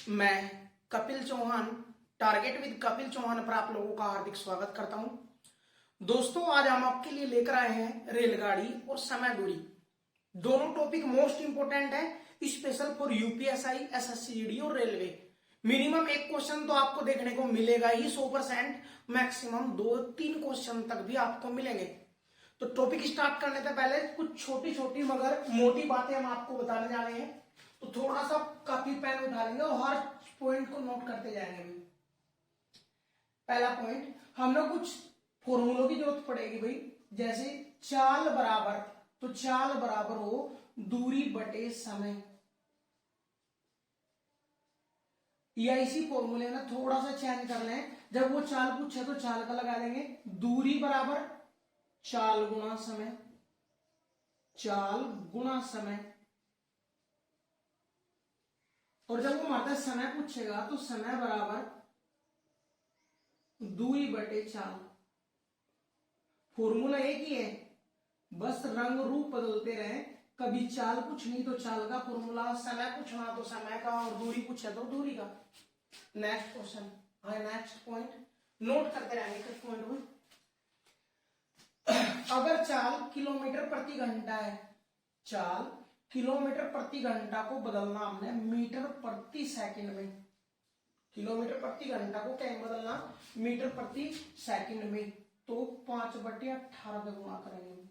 मैं Kapil Chauhan target with Kapil Chauhan पर आप लोगों का हार्दिक स्वागत करता हूं। दोस्तों, आज हम आपके लिए लेकर आए हैं रेलगाड़ी और समय दूरी। दोनों टॉपिक मोस्ट इंपोर्टेंट है, स्पेशल फॉर यूपीएसआई, एसएससी और रेलवे। मिनिमम एक क्वेश्चन तो आपको देखने को मिलेगा ही 100%, मैक्सिमम 2-3 क्वेश्चन तक भी आपको मिलेंगे। तो टॉपिक स्टार्ट करने से पहले कुछ छोटी छोटी मगर मोटी बातें हम आपको बताने जा रहे हैं। तो थोड़ा सा कॉपी पेन उठा लेंगे और हर पॉइंट को नोट करते जाएंगे। पहला पॉइंट, हम लोग कुछ फॉर्मूलों की जरूरत पड़ेगी भाई, जैसे चाल बराबर, तो चाल बराबर हो दूरी बटे समय, या इसी फॉर्मूले में थोड़ा सा चेंज कर लें। जब वो चाल पूछे तो चाल का लगा देंगे, दूरी बराबर चाल गुणा समय, चाल गुणा समय। और जब वो हमारे समय पूछेगा तो समय बराबर दूरी बटे चाल। फॉर्मूला एक ही है, बस रंग रूप बदलते रहे। कभी चाल पूछनी तो चाल का फॉर्मूला, समय पूछना तो समय का, और दूरी पूछे तो दूरी का। नेक्स्ट क्वेश्चन है, नेक्स्ट पॉइंट नोट करते रहेंगे कुछ पॉइंट में। अगर चाल किलोमीटर प्रति घंटा है, चाल किलोमीटर प्रति घंटा को बदलना हमने मीटर प्रति सेकंड में, किलोमीटर प्रति घंटा को क्या बदलना, मीटर प्रति सेकंड में, तो 5/18 का गुणा करेंगे।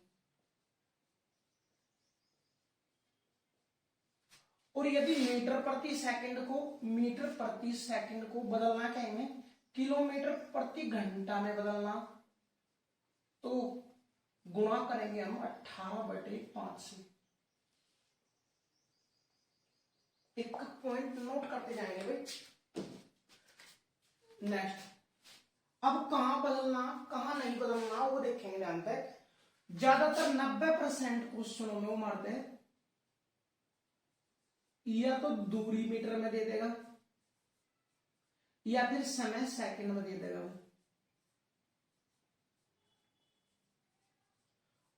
और यदि मीटर प्रति सेकंड को बदलना क्या है, किलोमीटर प्रति घंटा में बदलना, तो गुणा करेंगे हम 18/5 से। एक पॉइंट नोट करते जाएंगे भाई। नेक्स्ट, अब कहां बदलना कहां नहीं बदलना वो देखेंगे ध्यान तक। ज्यादातर 90% क्वेश्चनों में वो मारते हैं या तो दूरी मीटर में दे देगा या फिर समय सेकंड में दे देगा।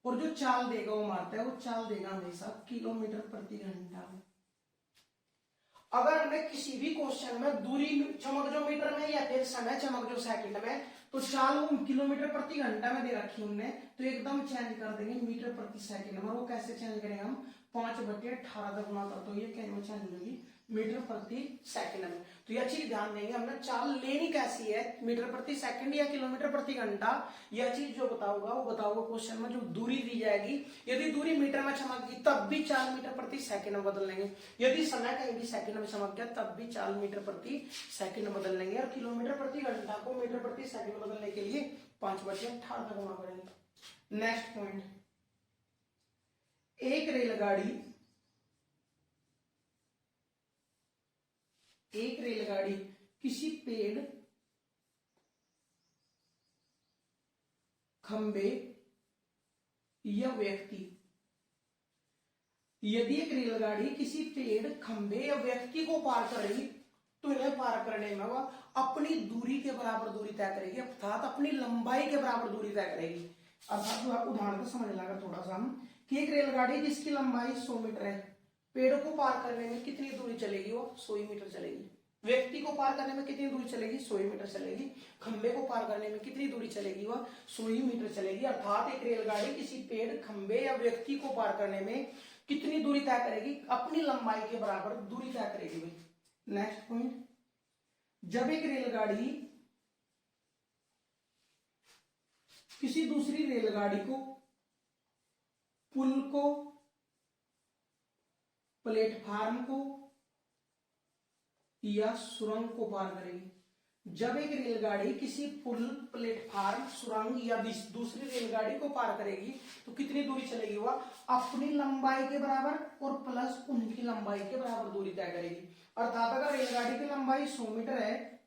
और जो चाल देगा वो मारता है, वो चाल देगा हमेशा किलोमीटर प्रति घंटा में। अगर हमें किसी भी क्वेश्चन में दूरी चमक जो मीटर में या फिर समय चमक जो सेकंड में, तो चाल वो किलोमीटर प्रति घंटा में दे रखी उनने, तो एकदम चेंज कर देंगे मीटर प्रति सेकंड में। वो कैसे चेंज करेंगे हम, 5/18 का गुणा कर दो, ये क्या चेंज हो जाएगी मीटर प्रति सेकंड में। तो यह चीज ध्यान देंगे, हमने चाल लेनी कैसी है, मीटर प्रति सेकंड या किलोमीटर प्रति घंटा। यह चीज जो बताऊंगा वो बताऊंगा क्वेश्चन में। जो दूरी दी जाएगी, यदि दूरी मीटर में चमक तब भी चाल मीटर प्रति सेकंड में बदल लेंगे। यदि समय कहीं भी सेकंड में चमक गया तब भी चाल मीटर प्रति सेकंड में बदल लेंगे। और किलोमीटर प्रति घंटा को मीटर प्रति सेकंड बदलने के लिए 5/18 का गुणा करेंगे। नेक्स्ट पॉइंट, एक रेलगाड़ी किसी पेड़, खंबे या व्यक्ति, यदि एक रेलगाड़ी किसी पेड़, खंबे या व्यक्ति को पार कर रही, तो इन्हें पार करने में वह अपनी दूरी के बराबर दूरी तय करेगी, अर्थात अपनी लंबाई के बराबर दूरी तय करेगी। अर्थात आपको उदाहरण को समझ लगा थोड़ा सा हम, कि एक रेलगाड़ी जिसकी लंबाई 100 मीटर है, पेड़ को पार करने में कितनी दूरी चलेगी, वो 100 मीटर चलेगी। व्यक्ति को पार करने में कितनी दूरी चलेगी, 100 मीटर चलेगी। खंबे को पार करने में कितनी दूरी चलेगी, वह 100 मीटर चलेगी। अर्थात एक रेलगाड़ी किसी पेड़, खंबे या व्यक्ति को पार करने में कितनी दूरी तय करेगी, अपनी लंबाई के बराबर दूरी तय करेगी भाई। नेक्स्ट पॉइंट, जब एक रेलगाड़ी किसी दूसरी रेलगाड़ी को, पुल को, प्लेटफार्म को या सुरंग को पार करेगी, जब एक रेलगाड़ी किसी पुल, प्लेटफार्म, सुरंग या दूसरी रेलगाड़ी को पार करेगी तो कितनी दूरी चलेगी, वह अपनी लंबाई के बराबर और प्लस उनकी लंबाई के बराबर दूरी तय करेगी। अर्थात अगर रेलगाड़ी की लंबाई 100 मीटर है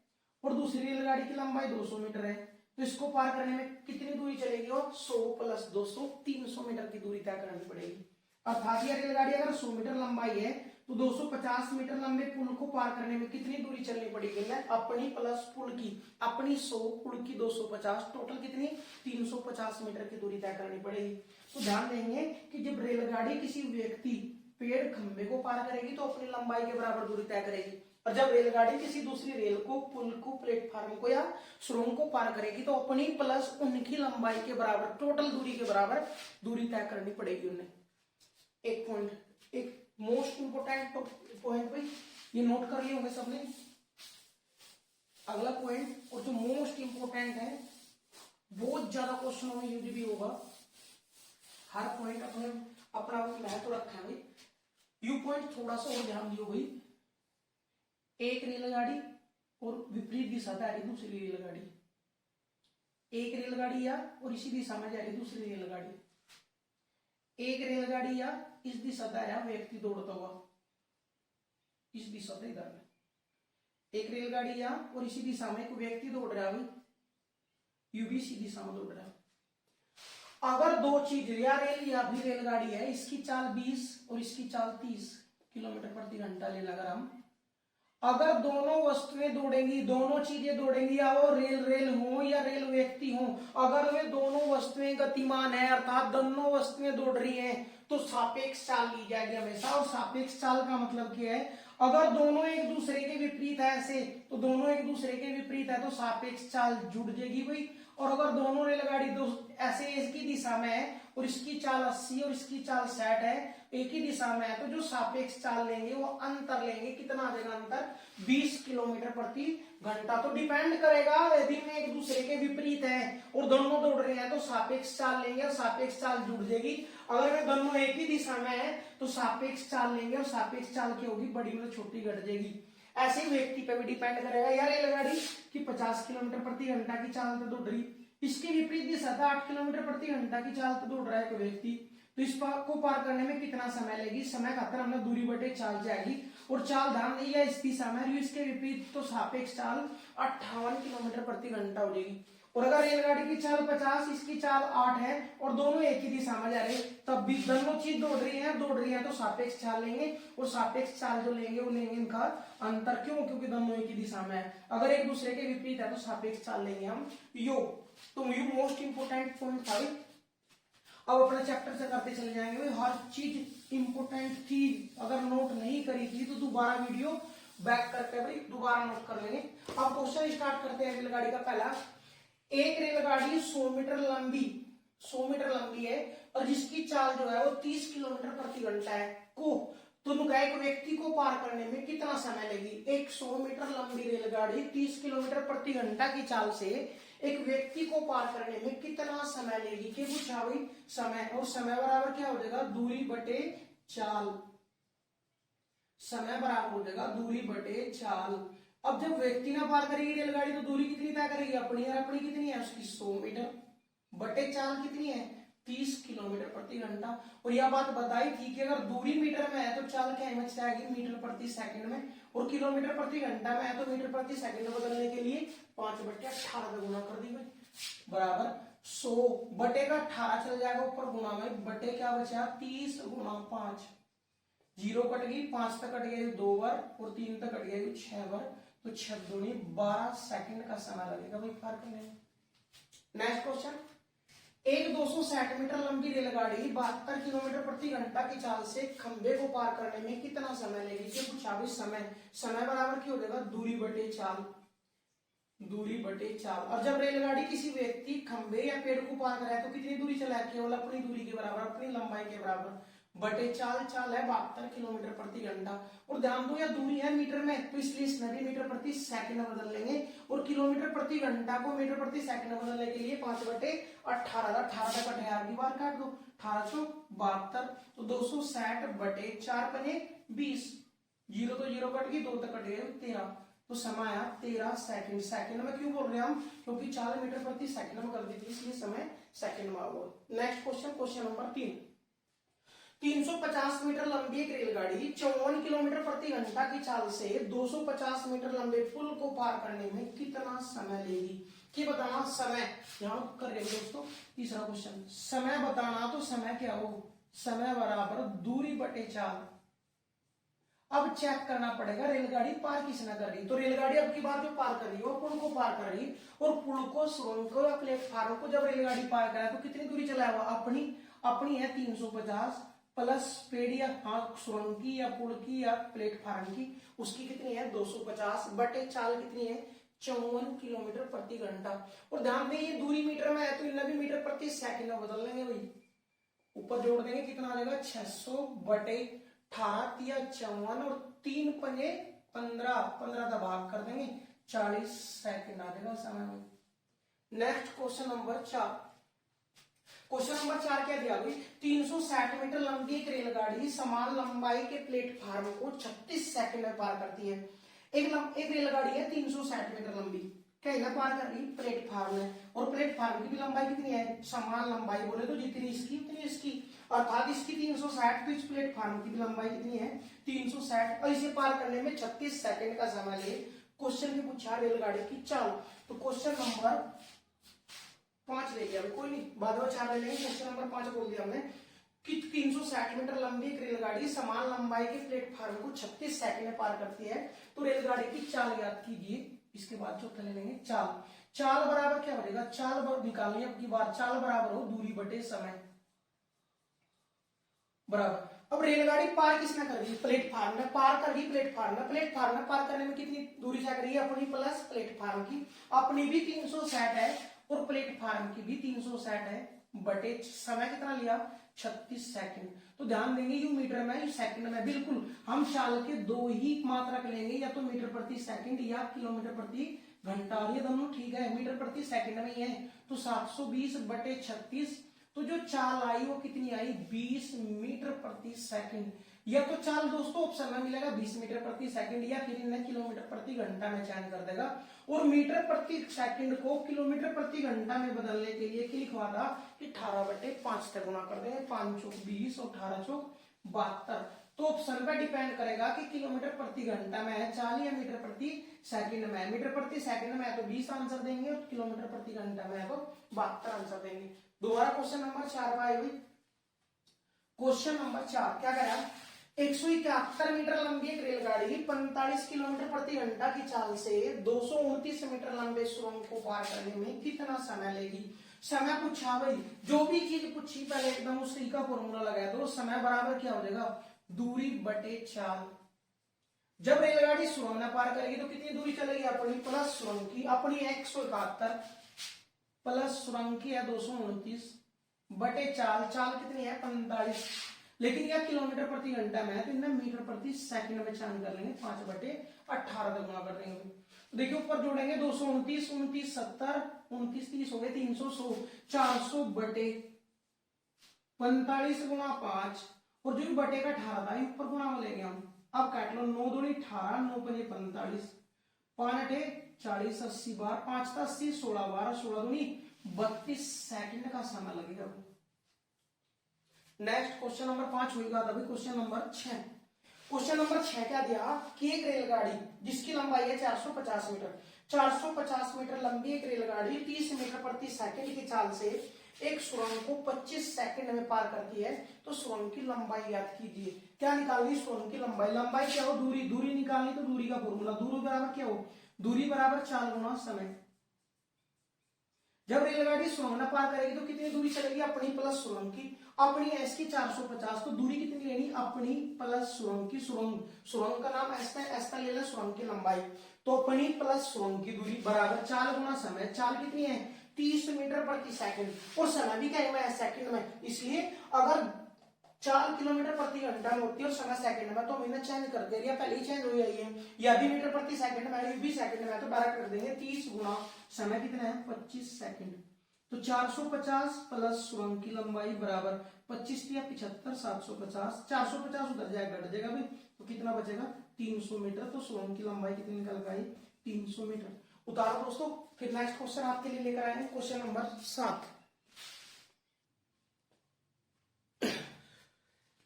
और दूसरी रेलगाड़ी की लंबाई 200 मीटर है, तो इसको पार करने में कितनी दूरी चलेगी, और 100 + 200 300 मीटर की दूरी तय करनी पड़ेगी। अर्थात यह रेलगाड़ी अगर 100 मीटर लंबाई है तो 250 मीटर लंबे पुल को पार करने में कितनी दूरी चलनी पड़ेगी, अपनी प्लस पुल की, अपनी 100 पुल की 250, टोटल कितनी 350 मीटर की दूरी तय करनी पड़ेगी। तो ध्यान देंगे कि जब रेलगाड़ी किसी व्यक्ति, पेड़, खंबे को पार करेगी तो अपनी लंबाई के बराबर दूरी तय करेगी। और जब रेलगाड़ी किसी दूसरी रेल को, पुल को, प्लेटफार्म को या सुरंग को पार करेगी तो अपनी प्लस उनकी लंबाई के बराबर, टोटल दूरी के बराबर दूरी तय करनी पड़ेगी उन्हें। एक पॉइंट, एक मोस्ट इंपोर्टेंट पॉइंट भाई ये नोट कर लिए होंगे सबने। अगला पॉइंट और जो मोस्ट इंपोर्टेंट है, बहुत ज्यादा क्वेश्चनों में यूज भी होगा, हर पॉइंट अपने अपना महत्व रखा है भाई। यू पॉइंट थोड़ा सा और ध्यान दियो भाई, एक रेलगाड़ी और विपरीत दिशा जा रही दूसरी रेलगाड़ी, एक रेलगाड़ी या और इसी दिशा में जा रही दूसरी रेलगाड़ी, एक रेलगाड़ी या इस दिशा से आया व्यक्ति दौड़ता हुआ, इस दिशा से इधर में एक रेलगाड़ी या और इसी दिशा में एक व्यक्ति दौड़ रहा है, यूबीसी दिशा में दौड़ रहा है। अगर दो चीज या रेल या भी रेलगाड़ी है, इसकी चाल 20 और इसकी चाल 30 किलोमीटर प्रति घंटा ले लगा हम, अगर दोनों वस्तुएं दौड़ेंगी, दोनों चीजें दौड़ेंगी, या वो रेल हो या रेल व्यक्ति हो, अगर वे दोनों वस्तुएं गतिमान है अर्थात दोनों वस्तुएं दौड़ रही हैं तो सापेक्ष चाल ली जाएगी हमेशा। और सापेक्ष चाल का मतलब क्या है, अगर दोनों एक दूसरे के विपरीत है ऐसे, तो दोनों एक दूसरे के विपरीत है तो सापेक्ष चाल जुड़ जाएगी भाई। और अगर दोनों रेलगाड़ी ऐसे एक ही दिशा में है और इसकी चाल 80 और इसकी चाल 60 है, एक ही दिशा में है, तो जो सापेक्ष चाल लेंगे वो अंतर लेंगे, कितना आ जाएगा अंतर, 20 किलोमीटर प्रति घंटा। तो डिपेंड करेगा, यदि में एक दूसरे के विपरीत है और दोनों दौड़ रहे हैं तो सापेक्ष चाल लेंगे और सापेक्ष चाल जुड़ जाएगी। अगर वे दोनों एक ही दिशा में है तो सापेक्ष चाल लेंगे और सापेक्ष चाल क्या होगी, बड़ी मतलब छोटी घट जाएगी। ऐसे ही व्यक्ति पे भी डिपेंड करेगा, यार रेलगाड़ी की 50 किलोमीटर प्रति घंटा की चाल से दौड़ रही, इसके विपरीत दिशा था 8 किलोमीटर प्रति घंटा की चाल से दौड़ रहा है कोई व्यक्ति, तो इस को पार करने में कितना समय लेगी, समय खातर हमने दूरी बटे चाल जाएगी। और चाल ध्यान दिया इस दिशा में, इसके विपरीत तो सापेक्ष चाल 58 किलोमीटर प्रति घंटा हो जाएगी। और अगर रेलगाड़ी की चाल 50, इसकी चाल 8 है और दोनों एक ही दिशा में जा रहे हैं, तब भी दोनों चीज दौड़ रही है तो सापेक्ष चाल लेंगे। और सापेक्ष चाल जो लेंगे वो लेंगे इनका अंतर, क्यों, क्योंकि दोनों एक ही दिशा में है। अगर एक दूसरे के विपरीत है तो सापेक्ष चाल लेंगे हम योग। तो यू मोस्ट इंपोर्टेंट पॉइंट था। अब अपने चैप्टर से करते चले जाएंगे भाई, हर चीज इंपोर्टेंट थी, अगर नोट नहीं करी थी तो दोबारा वीडियो बैक करके भाई दोबारा नोट कर लेंगे। अब क्वेश्चन स्टार्ट करते हैं रेलगाड़ी का पहला। एक रेलगाड़ी 100 मीटर लंबी है और जिसकी चाल जो है वो 30 किलोमीटर प्रति घंटा है को, तो एक व्यक्ति को पार करने में कितना समय लेगी। एक 100 मीटर लंबी रेलगाड़ी 30 किलोमीटर प्रति घंटा की चाल से एक व्यक्ति को पार करने में कितना समय लेगी, क्या पूछा भाई, समय। और समय बराबर क्या हो जाएगा, दूरी बटे चाल, समय बराबर हो जाएगा दूरी बटे चाल। अब जब व्यक्ति ना पार करेगी रेलगाड़ी तो दूरी कितनी तय करेगी अपनी, और अपनी कितनी है उसकी 100 मीटर बटे चाल कितनी है 30 किलोमीटर प्रति घंटा। और यह बात बताई थी कि अगर दूरी मीटर में है तो चाल क्या है जाएगी मीटर प्रति सेकंड में, और किलोमीटर प्रति घंटा में है तो मीटर प्रति सेकंड में बदलने के लिए 5/18 का गुना कर दी बराबर 100 बटे का 18 चल जाएगा ऊपर गुना में, बटे क्या बचा 30 गुना 5, 0 कट गई, 5 तक कट गया 2 बार और 3 तक कट गया 6 बार, तो 6 दूनी 12 सेकंड का समय लगेगा भाई पार करने में। नेक्स्ट क्वेश्चन, एक 260 मीटर लंबी रेलगाड़ी 72 किलोमीटर प्रति घंटा की चाल से खंबे को पार करने में कितना समय लेगी, ये पूछा भी समय। समय बराबर क्या हो जाएगा दूरी बटे चाल। और जब रेलगाड़ी किसी व्यक्ति खंबे या पेड़ को पार कराए तो कितनी दूरी चला है, केवल अपनी दूरी के बराबर, अपनी लंबाई के बराबर, बटे चाल है 72 किलोमीटर प्रति घंटा। और ध्यान दो यह दूरी है मीटर में, तो इसलिए इसमें भी मीटर प्रति सेकंड में बदल लेंगे, और किलोमीटर प्रति घंटा को मीटर प्रति सेकंड में बदलने के लिए 5/18 18 का ढाई बार काट दो 1872, तो 260/4 बने 20, 0 तो 0 कट गई, 2 तक कट गए 13, तो समय आया 13 सेकंड। सेकंड में क्यों बोल रहे हैं हम, क्योंकि चाल मीटर प्रति सेकंड में कर दी थी, इसलिए समय सेकंड में होगा। Next question number 3। 350 मीटर लंबी एक रेलगाड़ी 54 किलोमीटर प्रति घंटा की चाल से 250 मीटर लंबे पुल को पार करने में कितना समय लेगी, क्या बताना समय। यहां कर रहे दोस्तों तीसरा क्वेश्चन, समय बताना, तो समय क्या हो, समय बराबर दूरी बटे चाल। अब चेक करना पड़ेगा रेलगाड़ी पार किसने कर रही, तो रेलगाड़ी अब की बार जो पार कर रही है वो पुल को पार कर रही, और पुल को, सुरंग को या प्लेटफार्म को जब रेलगाड़ी पार कराए तो कितनी दूरी चलाया हुआ, अपनी है 350, प्लस पेड़ या हाँ सुरंग की या पुल की या प्लेटफार्म की, उसकी कितनी है 250 बटे चाल कितनी है 54 किलोमीटर प्रति घंटा। और ध्यान दें ये दूरी मीटर में है तो इन्हें भी मीटर प्रति सेकंड में बदल लेंगे भाई, ऊपर जोड़ देंगे कितना आ जाएगा 600 बटे 18 या 54 और 3 पंजे 15 15 का भाग कर देंगे 40 सेकंड आ जाएगा समय में। Next question number 4। Question number 4 क्या दिया भाई, 360 मीटर लंबी एक रेलगाड़ी समान लंबाई के प्लेटफार्म को 36 सेकंड में पार करती है। एक रेलगाड़ी है 360 मीटर लंबी, क्या इन्हें पार कर रही प्लेटफार्म है, और प्लेटफार्म की भी लंबाई कितनी है समान लंबाई, बोले तो जितनी इसकी उतनी इसकी, अर्थात इसकी 360 तो इस प्लेटफार्म की भी लंबाई कितनी है 360, और इसे पार करने में 36 सेकंड का समय ले। क्वेश्चन में पूछा रेलगाड़ी की चाल, तो क्वेश्चन नंबर 5 ले लिया, कोई नहीं बाद में 4 ले लेंगे। क्वेश्चन नंबर 5 बोल दिया हमने कि 360 मीटर लंबी एक रेलगाड़ी समान लंबाई के प्लेटफार्म को 36 सेकंड में पार करती है, तो रेलगाड़ी की चाल याद कीजिए। इसके बाद चौथा ले लेंगे चाल। चाल बराबर क्या बनेगा, चाल निकालनी अब की बार, चाल बराबर हो दूरी बटे समय बराबर। अब रेलगाड़ी पार किसने कर दी प्लेटफार्म में, पार कर गई प्लेटफार्म में, प्लेटफार्म में पार करने में कितनी दूरी तय करी है अपनी प्लस प्लेटफार्म की, अपनी भी 360 है और प्लेटफार्म की भी 360 है, बटे समय कितना लिया 36 सेकंड। तो ध्यान देंगे यू मीटर में यू सेकंड में, बिल्कुल हम चाल के दो ही मात्रक लेंगे, या तो मीटर प्रति सेकंड या किलोमीटर प्रति घंटा, और ये दोनों ठीक है मीटर प्रति सेकंड में ही है, तो 720 बटे 36, तो जो चाल आई वो कितनी आई 20 मीटर प्रति सेकंड। या तो चाल दोस्तों ऑप्शन में मिलेगा 20 मीटर प्रति सेकंड, या फिर इन्हें किलोमीटर प्रति घंटा में चयन कर देगा, और मीटर प्रति सेकंड को किलोमीटर प्रति घंटा में बदलने के लिए लिखवा था कि 18 बटे 5 से गुणा कर देंगे, 5 चौक 20 और 18 चौक 72। तो ऑप्शन पे डिपेंड करेगा कि किलोमीटर प्रति घंटा में है चाल या मीटर प्रति सेकंड में है। मीटर प्रति सेकंड में है तो 20 आंसर देंगे, और किलोमीटर प्रति घंटा में है तो 72 आंसर देंगे। दोबारा क्वेश्चन नंबर 4 पर आई हुई। क्वेश्चन नंबर 4 क्या कह रहा है, 171 मीटर लंबी एक रेलगाड़ी 45 किलोमीटर प्रति घंटा की चाल से 229 मीटर लंबे सुरंग को पार करने में कितना समय लेगी। समय पूछा भाई, जो भी चीज पूछी पहले एकदम उसी का फॉर्मूला लगाया, तो समय बराबर क्या हो जाएगा दूरी बटे चाल। जब रेलगाड़ी सुरंग न पार करेगी तो कितनी दूरी चलेगी अपनी प्लस सुरंग की, अपनी 171 प्लस सुरंग की है 229 बटे चाल, चाल कितनी है 45, लेकिन यह किलोमीटर प्रति घंटा में है तो इन्हें मीटर प्रति सेकंड में चयन कर लेंगे, 5 बटे 18 का गुणा कर देंगे। तो देखिए ऊपर जोड़ेंगे 229 29 70 29 30 हो गए 300 100 400 बटे 45 गुणा 5, और जो भी बटे का 18 था ऊपर गुणा में लेंगे हम। अब काट लो 9 दूनी 18 9 पंजे 45 5 अठे 40 80 बार 5 का 80 16 बार 16 दूनी 32 सेकंड का समय लगेगा। नेक्स्ट क्वेश्चन नंबर 5 होगा तभी क्वेश्चन नंबर 6। क्वेश्चन नंबर 6 क्या दिया कि एक रेलगाड़ी जिसकी लंबाई है 450 मीटर, 450 मीटर लंबी एक रेलगाड़ी 30 मीटर प्रति सेकंड की चाल से एक सुरंग को 25 सेकंड में पार करती है, तो सुरंग की लंबाई याद कीजिए। क्या निकालनी सुरंग की लंबाई, लंबाई क्या हो दूरी, दूरी निकालनी तो दूरी का फॉर्मूला, दूरी बराबर क्या हो दूरी बराबर चाल गुना समय। जब रेलगाड़ी सुरंग न पार करेगी तो कितनी दूरी चलेगी अपनी प्लस सुरंग की, अपनी एस की 450, तो दूरी कितनी लेनी अपनी प्लस सुरंग की, सुरंग का नाम एस है, एस का ले लेना सुरंग की लंबाई, तो अपनी प्लस सुरंग की दूरी बराबर चाल गुना समय। चाल कितनी है 30 मीटर प्रति सेकंड, और समय भी क्या है सेकंड में, इसलिए अगर चाल किलोमीटर प्रति घंटा में होती है और समय सेकंड में, तो हम इन्हें चेंज कर दे रही है, पहले ही चेंज हो गई है, या भी मीटर प्रति सेकंड में ये भी सेकंड में, तो डायरेक्ट कर देंगे 30 गुना समय कितना है 25 सेकंड। तो 450 प्लस सुरंग की लंबाई बराबर 25 या 75 750, 450 उधर जाएगा घट जाएगा भाई, तो कितना बचेगा 300 मीटर। तो सुरंग की लंबाई कितनी निकल गई 300 मीटर। उतारो दोस्तों, फिर नेक्स्ट क्वेश्चन आपके लिए लेकर आए हैं क्वेश्चन नंबर 7।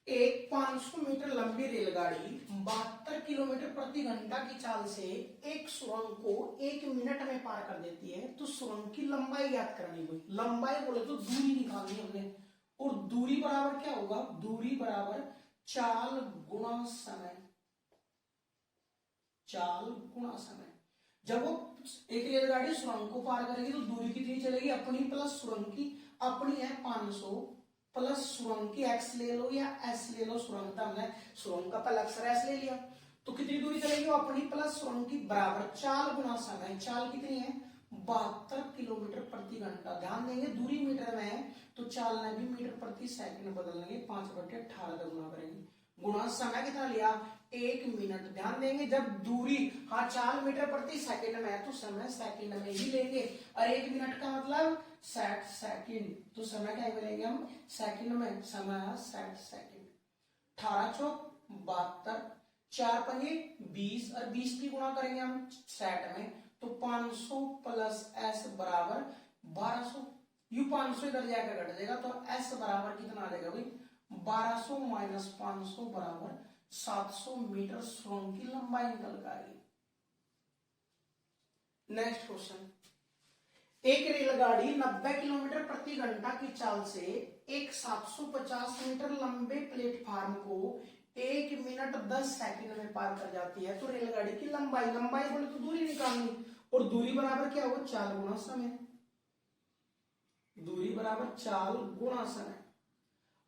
एक 500 मीटर लंबी रेलगाड़ी 72 किलोमीटर प्रति घंटा की चाल से एक सुरंग को 1 मिनट में पार कर देती है, तो सुरंग की लंबाई याद करनी हुई। लंबाई बोले तो दूरी निकालनी हमने, और दूरी बराबर क्या होगा दूरी बराबर चाल गुणा समय, चाल गुणा समय। जब वो एक रेलगाड़ी सुरंग को पार करेगी तो दूरी कितनी चलेगी अपनी प्लस सुरंग की, अपनी है 500 प्लस सुरंग की एक्स ले लो या एस ले लो, सुरंग का हमने सुरंग का पहला अक्षर एस ले लिया, तो कितनी दूरी चलेगी वो अपनी प्लस सुरंग की बराबर चाल गुना समय, चाल कितनी है 72 किलोमीटर प्रति घंटा। ध्यान देंगे दूरी मीटर में है तो चाल ने भी मीटर प्रति सेकंड बदल लेंगे, 5/18 का गुना करेंगे, गुणा समय कितना लिया 1 मिनट। ध्यान देंगे जब दूरी हाँ चाल मीटर प्रति सेकंड में है तो समय सेकंड में ही लेंगे, और 1 मिनट का मतलब 60 सेकंड, तो समय क्या मिलेंगे हम सेकंड में, समय 60 सेकंड। 18 चौक 72, 4 पंजे 20 और 20 की गुणा करेंगे हम 60 में तो 500 प्लस एस बराबर 1200, यू 500 इधर जाकर घट जाएगा तो एस बराबर कितना आ जाएगा भाई 1200 माइनस 500 बराबर 700 मीटर सुरंग की लंबाई निकल कर आई। नेक्स्ट क्वेश्चन, एक रेलगाड़ी 90 किलोमीटर प्रति घंटा की चाल से एक 750 मीटर लंबे प्लेटफार्म को 1 मिनट 10 सेकंड में पार कर जाती है, तो रेलगाड़ी की लंबाई, लंबाई बोले तो दूरी निकालनी, और दूरी बराबर क्या होगा चाल गुना समय, दूरी बराबर चाल गुना समय।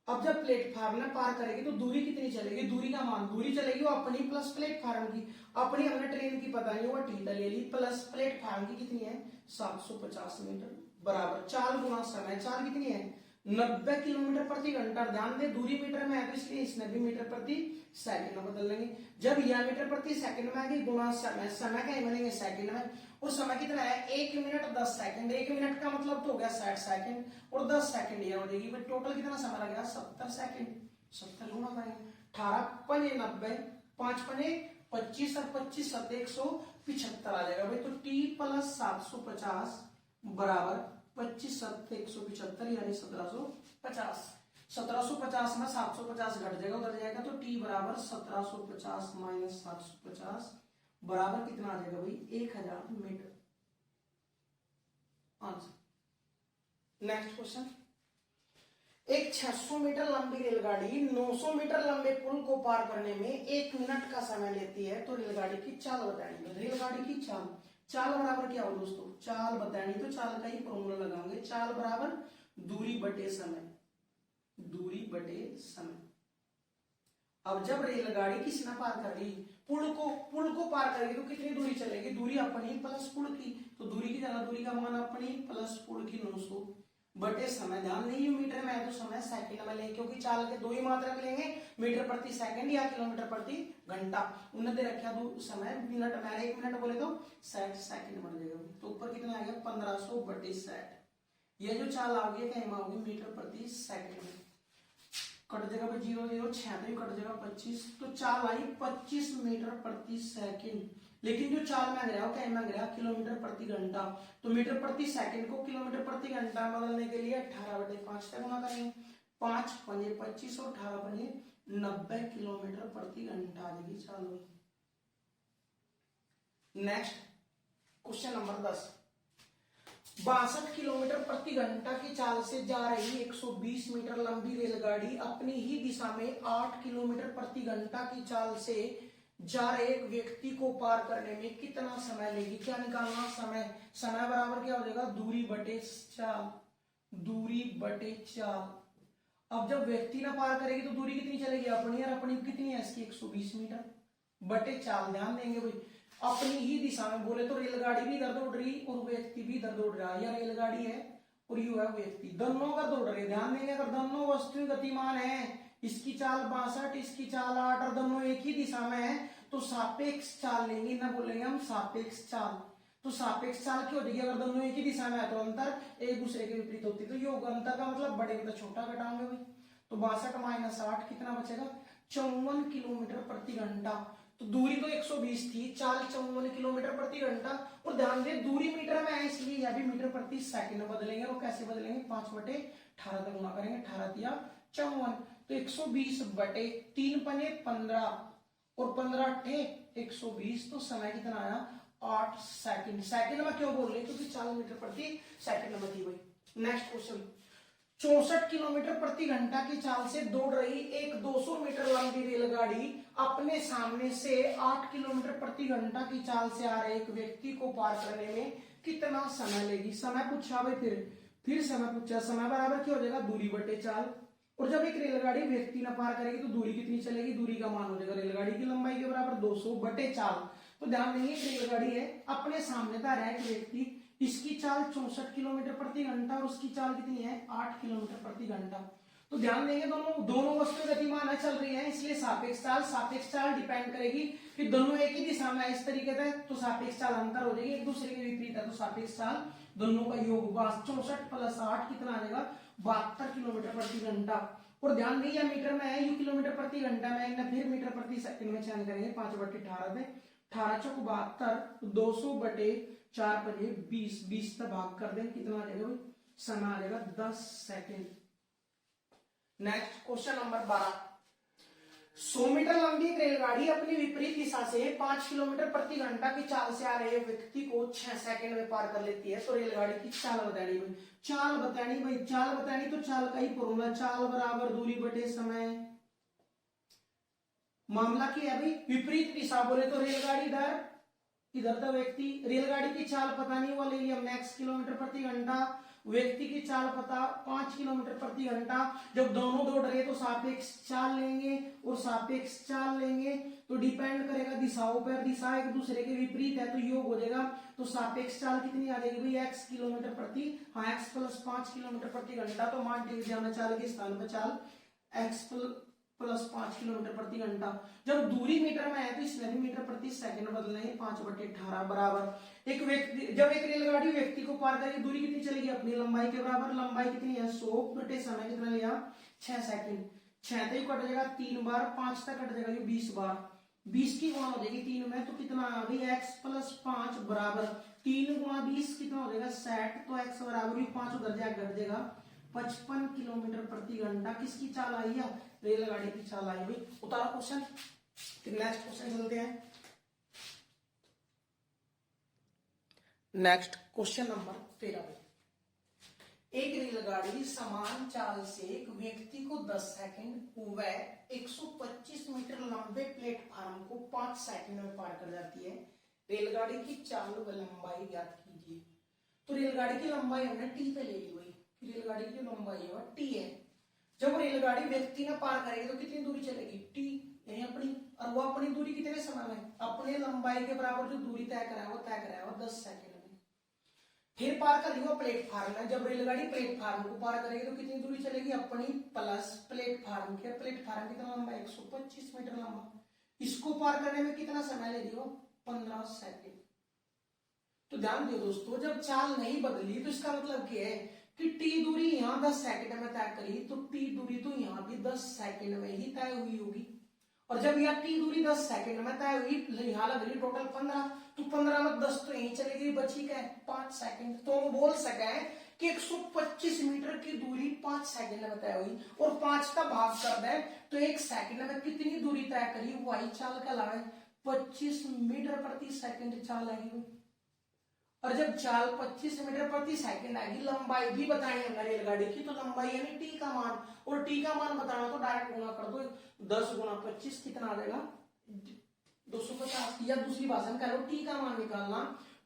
अब जब प्लेटफार्म में पार करेगी तो दूरी कितनी चलेगी, दूरी का मान, दूरी चलेगी वो अपनी प्लस प्लेटफार्म की, अपनी हमने ट्रेन की पता नहीं वो टीटा ले ली, प्लस प्लेटफार्म की कितनी है 750 मीटर बराबर चाल गुना समय, चाल कितनी है 90 किलोमीटर प्रति घंटा। ध्यान दे दूरी मीटर में है तो इसलिए इसने भी मीटर प्रति सेकंड में बदल लेंगे, जब यह मीटर प्रति सेकंड में आएगी गुणा समय, समय क्या मिलेंगे सेकंड में, और समय कितना है 1 मिनट 10 सेकंड, 1 मिनट का मतलब तो हो गया 60 सेकंड और 10 सेकंड यह हो जाएगी, बट टोटल कितना समय लगेगा 70 सेकंड, 70 गुणा करेंगे 18 पंजे 90, 5 पंजे 25 और 25 7 175 आ जाएगा भाई, तो टी प्लस 750 बराबर 25 7 175 यानी 1750, 1750 में 750 घट जाएगा उधर जाएगा तो टी बराबर 1750 माइनस 750 बराबर कितना आ जाएगा भाई 1000 मीटर। आंसर। नेक्स्ट क्वेश्चन, एक 600 मीटर लंबी रेलगाड़ी 900 मीटर लंबे पुल को पार करने में 1 मिनट का समय लेती है, तो रेलगाड़ी की चाल बताएंगे, रेलगाड़ी की चाल, चाल बराबर क्या हो दोस्तों, चाल बताएंगे तो चाल का ही फॉर्मूला लगाएंगे, चाल बराबर दूरी बटे समय, दूरी बटे समय। अब जब रेलगाड़ी किसने पार कर ली पुल को पार करेगी तो कितनी दूरी चलेगी, दूरी अपनी प्लस पुल की, तो दूरी की जगह दूरी का मान अपनी प्लस पुल की 900 बटे समय। ध्यान नहीं मीटर में है तो समय सेकंड में लेंगे क्योंकि चाल के दो ही मात्रक लेंगे, मीटर प्रति सेकंड या किलोमीटर प्रति घंटा, उन्हें दे रखा दो समय मिनट में, 1 मिनट बोले तो 60 सेकंड बन जाएगा, तो ऊपर कितना आ गया 1500 बटे 60, ये जो चाल आ गई कहीं आओगी मीटर प्रति सेकंड में, कट जाएगा 0 0 6 तो कट जाएगा 25, तो चाल आई 25 मीटर प्रति सेकंड, लेकिन जो चाल मांग रहा है क्या मांग रहा है किलोमीटर प्रति घंटा, तो मीटर प्रति सेकंड को किलोमीटर प्रति घंटा बदलने के लिए 18/5 का गुना करेंगे, 5 पंजे 25 और 18 पंजे 90 किलोमीटर प्रति घंटा आ जाएगी चाल। नेक्स्ट क्वेश्चन नंबर 10, 62 किलोमीटर प्रति घंटा की चाल से जा रही 120 मीटर लंबी रेलगाड़ी अपनी ही दिशा में 8 किलोमीटर प्रति घंटा की चाल से जा रहे एक व्यक्ति को पार करने में कितना समय लेगी, क्या निकालना समय, समय बराबर क्या हो जाएगा दूरी बटे चाल, दूरी बटे चाल। अब जब व्यक्ति ना पार करेगी तो दूरी कितनी चलेगी अपनी, और अपनी कितनी है इसकी 120 मीटर बटे चाल। ध्यान देंगे भाई अपनी ही दिशा में बोले तो रेलगाड़ी भी इधर दौड़ रही और व्यक्ति भी इधर दौड़ रहा है, या रेलगाड़ी है और यू है व्यक्ति, दोनों का दौड़ रहे। ध्यान देंगे अगर दोनों वस्तुएं गतिमान है, इसकी चाल 62 इसकी चाल 8 और दोनों एक ही दिशा में है तो सापेक्ष चाल लेंगे, ना बोलेंगे हम सापेक्ष चाल, तो सापेक्ष चाल क्यों हो जाएगी, अगर दोनों एक ही दिशा में है तो अंतर एक दूसरे के विपरीत होती है, तो योग अंतर का मतलब बड़े में तो छोटा घटाएंगे भाई, तो 62 माइनस 8 कितना बचेगा 54 किलोमीटर प्रति घंटा, तो दूरी तो 120 थी, चाल 54 किलोमीटर प्रति घंटा, और ध्यान दे दूरी मीटर में है इसलिए यह भी मीटर प्रति सेकंड में बदलेंगे, और कैसे बदलेंगे 5/18 का गुणा करेंगे, 18 दिया 54, तो 120 बटे 3 पने 15 और 15 अट्ठे 120, तो समय कितना आया 8 सेकंड। सेकंड में क्यों बोल रहे क्योंकि 40 मीटर प्रति सेकंड में थी भाई। नेक्स्ट क्वेश्चन, 64 किलोमीटर प्रति घंटा की चाल से दौड़ रही एक 200 मीटर लंबी रेलगाड़ी अपने सामने से 8 किलोमीटर प्रति घंटा की चाल से आ रहे एक व्यक्ति को पार करने में कितना समय लेगी, समय पूछा भाई, फिर समय पूछा, समय बराबर क्या हो जाएगा दूरी बटे चाल, और जब एक रेलगाड़ी व्यक्ति न पार करेगी तो दूरी कितनी चलेगी, दूरी का मान हो जाएगा रेलगाड़ी की लंबाई के बराबर 200 बटे चाल। तो ध्यान देंगे एक रेलगाड़ी है, अपने सामने था रहा है एक व्यक्ति, इसकी चाल 64 किलोमीटर प्रति घंटा और उसकी चाल कितनी है 8 किलोमीटर प्रति घंटा। तो ध्यान देंगे दोनों दोनों वस्तुएं गतिमान है चल रही है, इसलिए सापेक्ष चाल डिपेंड करेगी कि दोनों एक ही दिशा में इस तरीके से, तो सापेक्ष चाल अंतर हो जाएगी, एक दूसरे के विपरीत है तो सापेक्ष चाल दोनों का योग 64 प्लस 8 कितना आ जाएगा 72 किलोमीटर प्रति घंटा। और ध्यान दीजिए मीटर में है, यू किलोमीटर प्रति घंटा में है, फिर मीटर प्रति सेकंड में चयन करेंगे 5 बटे 18 में 18 चौक 72, 200 बटे 4 बजे 20, 20 से भाग कर दें कितना आ जाएगा भाई, समय आ जाएगा 10 second. Next question number 12, 100 metre लंबी एक रेलगाड़ी अपनी विपरीत दिशा से 5 किलोमीटर प्रति घंटा की चाल से आ रहे व्यक्ति को 6 सेकंड में पार कर लेती है। तो रेलगाड़ी की चाल बतानी भाई, चाल बतानी तो चाल का ही फॉर्मूला, चाल बराबर दूरी बटे समय। मामला क्या है भाई, विपरीत दिशा बोले तो रेलगाड़ी इधर था व्यक्ति, रेलगाड़ी की चाल पता नहीं वो ले लिया मैक्स किलोमीटर प्रति घंटा, व्यक्ति की चाल पता 5 किलोमीटर प्रति घंटा। जब दोनों दौड़ रहे तो सापेक्ष चाल लेंगे और सापेक्ष चाल लेंगे तो डिपेंड करेगा दिशाओं पर, दिशा एक दूसरे के विपरीत है तो योग हो जाएगा। तो सापेक्ष चाल कितनी आ जाएगी भाई x किलोमीटर प्रति, हाँ x प्लस 5 किलोमीटर प्रति घंटा। तो मान लीजिए चाल के स्थान पर चाल x प्लस 5 किलोमीटर प्रति घंटा। जब दूरी मीटर में है तो इसमें भी मीटर प्रति सेकंड बदलेंगे 5 बटे 18 बराबर एक व्यक्ति, जब एक रेलगाड़ी व्यक्ति को पार करेगी दूरी कितनी चलेगी अपनी लंबाई के बराबर, लंबाई कितनी है 100 बटे समय कितना लिया 6 सेकंड, 6 तो कट जाएगा 3 बार, 5 तक कट जाएगा 20 बार, 20 की गुणा हो जाएगी 3 में तो कितना अभी x प्लस 5 बराबर 3 गुणा 20 कितना हो जाएगा 60, तो x बराबर 5 उधर जाकर घट जाएगा 55 किलोमीटर प्रति घंटा। किसकी चाल आई है, रेलगाड़ी की चाल आई हुई। उतारा क्वेश्चन, नेक्स्ट क्वेश्चन चलते हैं। नेक्स्ट क्वेश्चन नंबर 13, एक रेलगाड़ी समान चाल से एक व्यक्ति को 10 सेकंड व 125 मीटर लंबे प्लेटफार्म को 5 सेकंड में पार कर जाती है। रेलगाड़ी की चाल व लंबाई ज्ञात कीजिए। तो रेलगाड़ी की लंबाई हमने टी पे ले ली हुई, रेलगाड़ी की लंबाई है टी है। जब रेलगाड़ी व्यक्ति ने पार करेगी तो कितनी दूरी चलेगी टी, यही अपनी, और वो अपनी दूरी कितने समय में, अपने लंबाई के बराबर जो दूरी तय कराया वो 10 सेकंड में। फिर पार कर ली वो प्लेटफार्म है, जब रेलगाड़ी प्लेटफार्म को पार करेगी तो कितनी दूरी चलेगी अपनी प्लस प्लेटफार्म के, प्लेटफार्म कितना लंबा 125 मीटर लंबा, इसको पार करने में कितना समय ले रही हो 15 सेकंड। तो ध्यान दो दोस्तों, जब चाल नहीं बदली तो इसका मतलब क्या है कि टी दूरी यहाँ 10 सेकंड में तय करी तो टी दूरी तो यहाँ भी 10 सेकंड में ही तय हुई होगी। और जब यह टी दूरी 10 सेकंड में तय हुई, यहाँ लग रही टोटल 15, तो 15 में 10 तो यहीं चलेगी, बची क्या 5 सेकंड। तो हम बोल सके कि 125 मीटर की दूरी 5 सेकंड में तय हुई और 5 का भाग कर दे तो 1 सेकंड में कितनी दूरी तय करी, वही चाल कहलाए 25 मीटर प्रति सेकंड चाल आएगी। और जब चाल 25 मीटर प्रति सेकंड आएगी, लंबाई भी बतानी है रेलगाड़ी की, तो लंबाई यानी टी का मान, और टी का मान बताना तो डायरेक्ट गुणा कर दो, 10 गुणा 25 कितना आ जाएगा 250, या दूसरी भाषा में कह लो टी का मान निकालना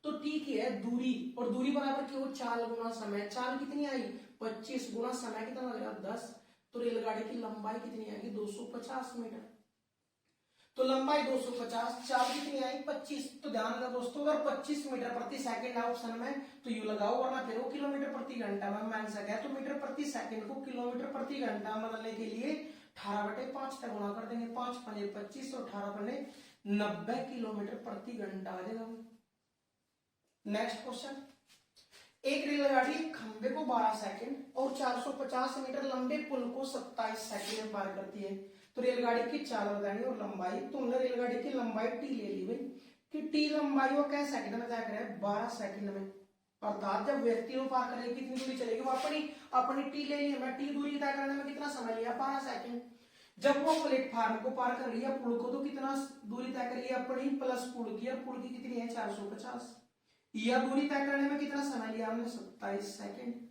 तो टी की है दूरी, और दूरी बराबर की हो चाल गुणा समय। चाल कितनी आई 25 गुणा समय कितना आ जाएगा 10, तो रेलगाड़ी की लंबाई कितनी आएगी 250 मीटर। तो लंबाई 250, चाल कितनी आई 25। तो ध्यान रखना दोस्तों, अगर 25 मीटर प्रति सेकंड ऑप्शन में तो यू लगाओ, वरना फिर वो किलोमीटर प्रति घंटा में मान सके, तो मीटर प्रति सेकंड को किलोमीटर प्रति घंटा बदलने के लिए 18/5 तक गुणा कर देंगे, 5 × 25 और 18 × 90 किलोमीटर प्रति घंटा आ जाएगा। नेक्स्ट क्वेश्चन, एक रेलगाड़ी खंबे को 12 सेकंड और 450 मीटर लंबे पुल को 27 सेकंड में पार करती है। तो रेलगाड़ी की चाल बतानी और लंबाई, तो हमने रेलगाड़ी की लंबाई टी ले ली भाई कि टी लंबाई वो क्या सेकंड में तय करे 12 सेकंड में, अर्थात जब व्यक्ति को पार करेगी कितनी दूरी चलेगी, वो अपनी टी ले ली, हमें टी दूरी तय करने में कितना समय लिया 12 सेकंड। जब वो प्लेटफार्म को पार कर रही है पुल को तो कितना दूरी तय करी अपनी प्लस पुल की, और पुल की कितनी है 450, यह दूरी तय करने में कितना समय लिया हमने 27 सेकंड।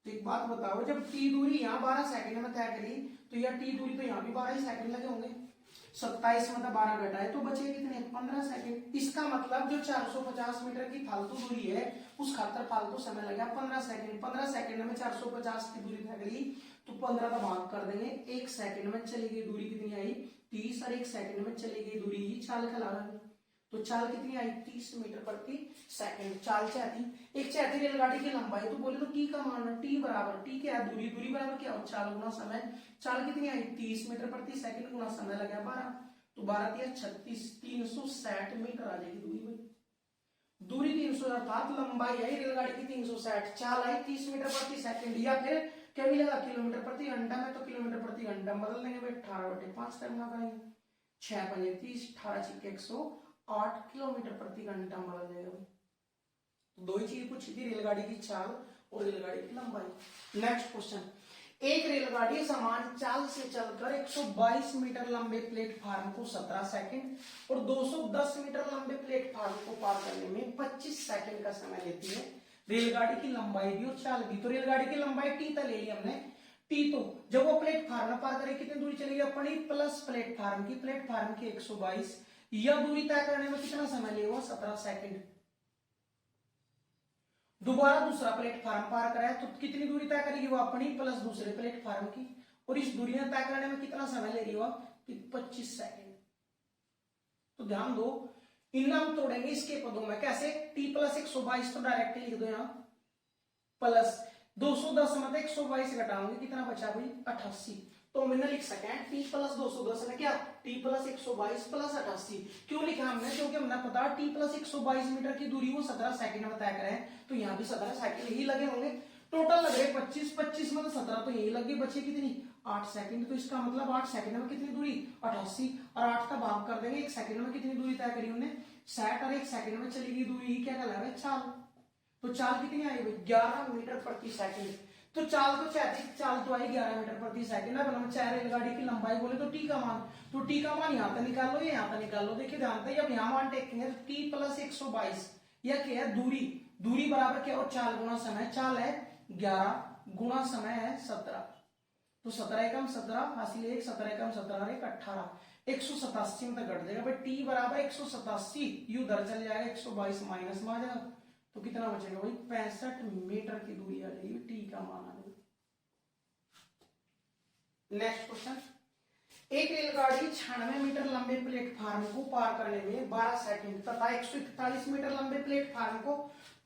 तो एक बात बताओ, जब टी दूरी यहाँ 12 सेकंड में तय करी तो यह टी दूरी तो यहाँ भी 12 ही सेकंड लगे होंगे। 27 में 12 घटाए तो बचे कितने 15 सेकंड। इसका मतलब जो 450 मीटर की फालतू दूरी है उस खातर फालतू समय लगा 15 सेकंड। 15 सेकंड में 450 की दूरी तय करी तो 15 का भाग कर देंगे। 1 सेकंड में चली गई दूरी कितनी आई 30 और 1 सेकंड में चली गई दूरी ही चाल कहलाएगी। तो चाल कितनी आई 30 मीटर प्रति सेकंड। चाल चाहती एक चाहती रेलगाड़ी की लंबाई तो बोले तो टी का मान है टी बराबर टी क्या है दूरी, दूरी बराबर क्या हो चाल गुना समय। चाल कितनी आई 30 मीटर प्रति सेकंड गुना समय लगा 12 तो 12 दिया 36 360 मीटर आ जाएगी दूरी भाई। दूरी 300 अर्थात लंबाई आई रेलगाड़ी की 360, चाल आई 30 मीटर प्रति सेकंड या फिर क्या मिलेगा किलोमीटर प्रति घंटा में तो किलोमीटर प्रति घंटा बदल देंगे भाई 18/5 करना करेंगे 6 5 30 18 6 108 किलोमीटर प्रति घंटा बदल जाएगा भाई। तो दो ही चीज पूछी थी रेलगाड़ी की चाल और रेलगाड़ी की लंबाई। नेक्स्ट क्वेश्चन, एक रेलगाड़ी समान चाल से चलकर 122 मीटर लंबे प्लेटफार्म को 17 सेकंड और 210 मीटर लंबे प्लेटफार्म को पार करने में 25 सेकंड का समय लेती है। रेलगाड़ी की लंबाई भी और चाल भी। तो रेलगाड़ी की लंबाई टी तक ले ली हमने। टी तो जब वो प्लेटफार्म पार करे कितनी दूरी चलेगी अपनी प्लस प्लेटफार्म की 122 यह दूरी तय करने में कितना समय लेगा 17 सेकंड। दोबारा दूसरा प्लेटफार्म पार कराया तो कितनी दूरी तय करेगी वो अपनी प्लस दूसरे प्लेटफार्म की और इस दूरी तय करने में कितना समय ले रही हो 25 सेकंड। तो ध्यान दो इन हम तोड़ेंगे इसके पदों में कैसे t प्लस 122 तो डायरेक्ट लिख दो यहां प्लस 210 में 122 घटाओगे कितना बचा भाई 88 तो मैंने लिख सके t प्लस 210 में क्या t प्लस 122 प्लस 88। क्यों लिखा हमने क्योंकि हमने पता t प्लस 122 मीटर की दूरी वो 17 सेकंड में तय करें तो यहाँ भी 17 सेकंड ही लगे होंगे। टोटल लग रहे 25 में तो 17 तो यही लगे बचे कितनी 8 सेकंड। तो इसका मतलब 8 सेकंड में कितनी दूरी 88 और 8 का भाग कर देंगे 1 सेकंड में कितनी दूरी तय करी हमने 60 और 1 सेकंड में चली गई दूरी क्या कहलाएगा चाल। तो चाल कितनी आई भाई 11 मीटर प्रति सेकंड। तो चाल तो चाल तो आई 11 मीटर प्रति सेकंड है। हम चाहे रेलगाड़ी की लंबाई बोले तो टी का मान तो टी का मान यहाँ पे निकाल लो या यहाँ पे निकाल लो। देखिए ध्यान से अब यहाँ मान टेकेंगे तो टी प्लस 122 यह क्या है दूरी, दूरी बराबर क्या और चाल गुना समय। चाल है 11 गुना समय है 17 तो 17 एकम 17 हासिल 1 17 एकम 17 1 18 187 में तक घट जाएगा भाई। टी बराबर 187 यू उधर चल जाएगा 122 माइनस में आ जाएगा तो कितना बचेगा भाई 65 मीटर की दूरी आ जाएगी टी का मान आ जाएगा। नेक्स्ट क्वेश्चन, एक रेलगाड़ी 96 मीटर लंबे प्लेटफार्म को पार करने में 12 सेकंड तथा 141 मीटर लंबे प्लेटफार्म को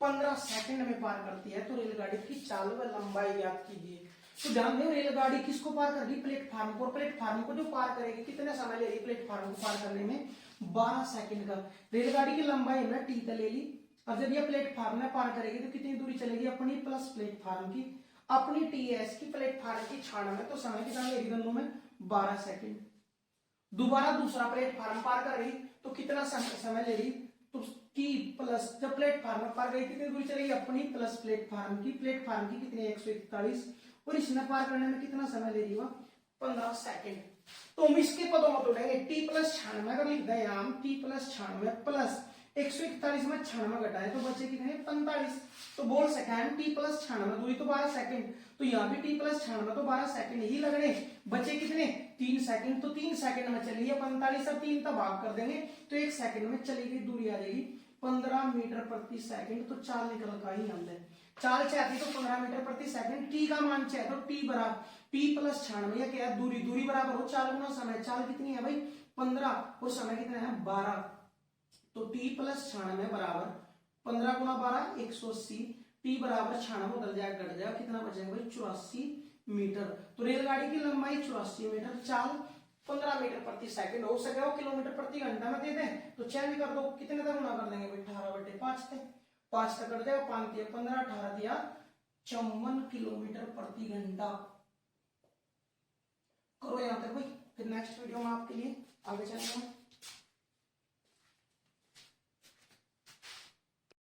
15 सेकंड में पार करती है। तो रेलगाड़ी की चाल व लंबाई याद कीजिए। तो ध्यान दें रेलगाड़ी किसको पार कर रही प्लेटफार्म को, प्लेटफार्म को जो पार करेगी कितने समय ले रही प्लेटफार्म को पार करने में 12 सेकंड का। रेलगाड़ी की लंबाई हमने टी तक ले ली और जब यह प्लेटफार्म में पार करेगी तो कितनी दूरी चलेगी अपनी प्लस प्लेटफार्म की अपनी टी एस की प्लेटफार्म की 96 तो समय कितना लेगी दोनों में 12 सेकंड। दोबारा दूसरा प्लेटफार्म पार कर रही तो कितना समय ले रही तो टी प्लस जब प्लेटफार्म पार गई कितनी दूरी चलेगी अपनी प्लस प्लेटफार्म की कितनी 141 और इसमें पार करने में कितना समय ले रही हो 15 सेकंड। तो हम इसके पदों में तोड़ेंगे टी प्लस 96 अगर लिख दें हम टी प्लस 96 प्लस 141 में 96 घटाए तो बचे कितने 45। तो बोल सके हम टी प्लस 96 दूरी तो 12 सेकंड तो यहाँ भी टी प्लस 96 तो 12 सेकंड ही लगने बचे कितने 3 सेकंड। तो 3 सेकंड में चली है 45 और 3 का भाग कर देंगे तो 1 सेकंड में चली गई दूरी आ जाएगी 15 मीटर प्रति सेकंड। तो चाल निकल का ही हमने चाल चाहती तो 15 मीटर प्रति सेकंड। टी का मान चाहे तो टी बराबर टी प्लस 96 या क्या दूरी, दूरी बराबर हो चाल गुना समय। चाल कितनी है भाई 15 और समय कितना है 12 तो t प्लस 96 बराबर 15 गुना 12 180 t बराबर 96 बदल जाएगा घट जाएगा कितना बचेगा भाई 84 मीटर। तो रेलगाड़ी की लंबाई 84 मीटर, चाल 15 मीटर प्रति सेकंड हो सके वो किलोमीटर प्रति घंटा में दे दें तो चेंज कर दो कितने तक गुना कर देंगे भाई 18/5 थे 5 तक कर देगा 5 दिया 15 18 दिया 54 किलोमीटर प्रति घंटा। करो यहाँ तक भाई फिर नेक्स्ट वीडियो में आपके लिए आगे चलेंगे।